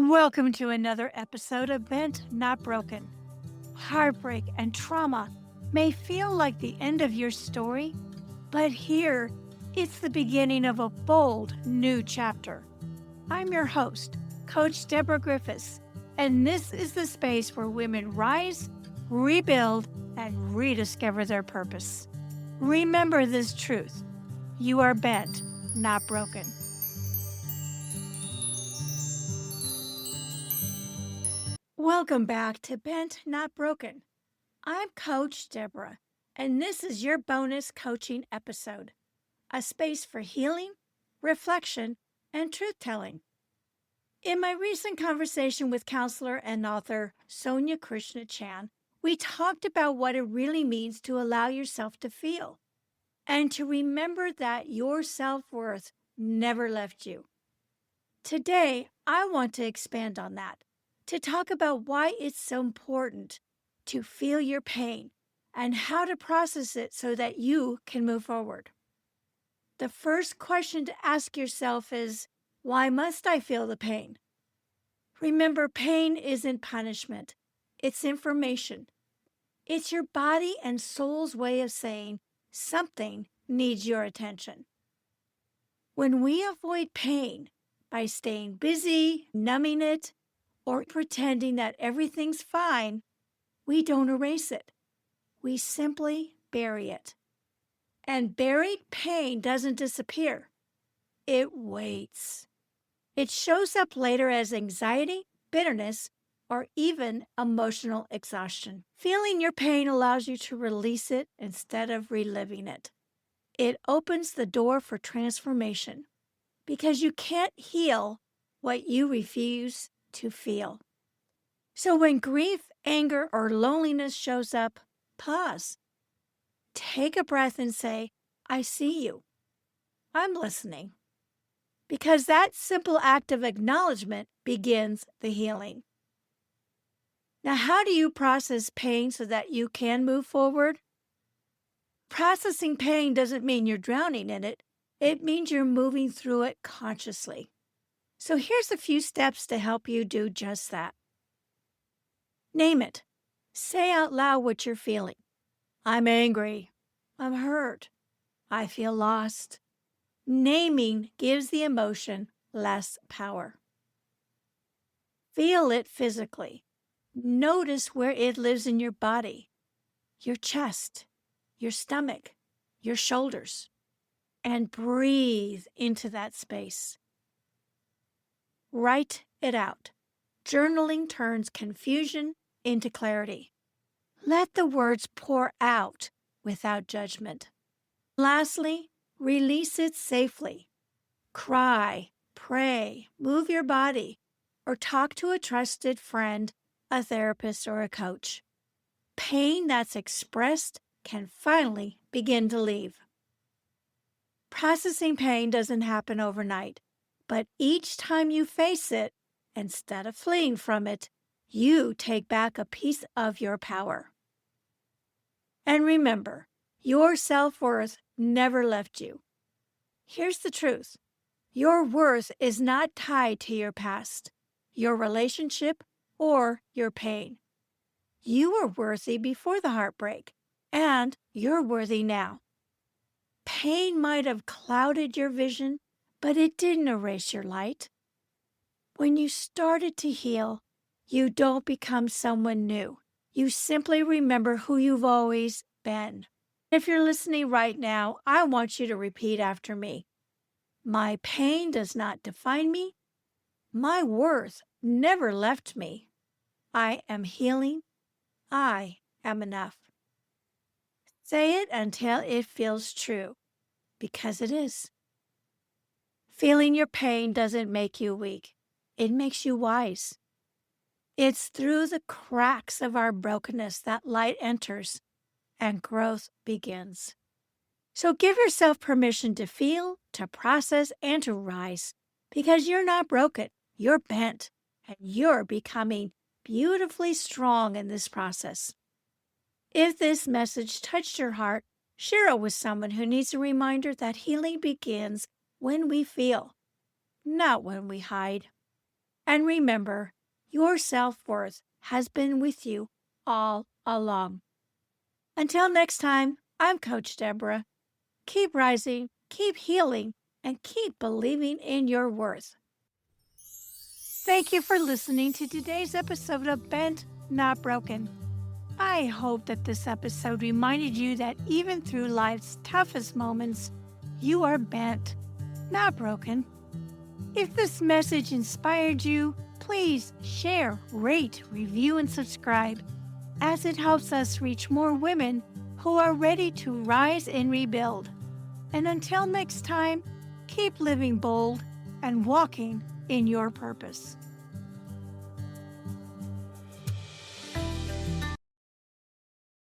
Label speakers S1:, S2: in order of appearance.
S1: Welcome to another episode of Bent Not Broken. Heartbreak and trauma may feel like the end of your story, but here it's the beginning of a bold new chapter. I'm your host, Coach Deborah Griffiths, and this is the space where women rise, rebuild, and rediscover their purpose. Remember this truth: you are bent, not broken. Welcome back to Bent Not Broken. I'm Coach Deborah, and this is your bonus coaching episode, a space for healing, reflection, and truth-telling. In my recent conversation with counselor and author Sonya Krishna Chand, we talked about what it really means to allow yourself to feel and to remember that your self-worth never left you. Today, I want to expand on that, to talk about why it's so important to feel your pain and how to process it so that you can move forward. The first question to ask yourself is, why must I feel the pain? Remember, pain isn't punishment. It's information. It's your body and soul's way of saying something needs your attention. When we avoid pain by staying busy, numbing it, or pretending that everything's fine, we don't erase it. We simply bury it. And buried pain doesn't disappear. It waits. It shows up later as anxiety, bitterness, or even emotional exhaustion. Feeling your pain allows you to release it instead of reliving it. It opens the door for transformation because you can't heal what you refuse to feel. So when grief, anger, or loneliness shows up, pause. Take a breath and say, I see you. I'm listening. Because that simple act of acknowledgement begins the healing. Now, how do you process pain so that you can move forward? Processing pain doesn't mean you're drowning in it. It means you're moving through it consciously. So here's a few steps to help you do just that. Name it. Say out loud what you're feeling. I'm angry. I'm hurt. I feel lost. Naming gives the emotion less power. Feel it physically. Notice where it lives in your body, your chest, your stomach, your shoulders, and breathe into that space. Write it out. Journaling turns confusion into clarity. Let the words pour out without judgment. Lastly, release it safely. Cry, pray, move your body, or talk to a trusted friend, a therapist, or a coach. Pain that's expressed can finally begin to leave. Processing pain doesn't happen overnight, but each time you face it, instead of fleeing from it, you take back a piece of your power. And remember, your self-worth never left you. Here's the truth. Your worth is not tied to your past, your relationship, or your pain. You were worthy before the heartbreak, and you're worthy now. Pain might have clouded your vision, but it didn't erase your light. When you started to heal, you don't become someone new. You simply remember who you've always been. If you're listening right now, I want you to repeat after me. My pain does not define me. My worth never left me. I am healing. I am enough. Say it until it feels true, because it is. Feeling your pain doesn't make you weak. It makes you wise. It's through the cracks of our brokenness that light enters and growth begins. So give yourself permission to feel, to process, and to rise, because you're not broken, you're bent, and you're becoming beautifully strong in this process. If this message touched your heart, share it with someone who needs a reminder that healing begins when we feel, not when we hide. And remember, your self-worth has been with you all along. Until next time, I'm Coach Deborah. Keep rising, keep healing, and keep believing in your worth. Thank you for listening to today's episode of Bent, Not Broken. I hope that this episode reminded you that even through life's toughest moments, you are bent, not broken. If this message inspired you, please share, rate, review, and subscribe, as it helps us reach more women who are ready to rise and rebuild. And until next time, keep living bold and walking in your purpose.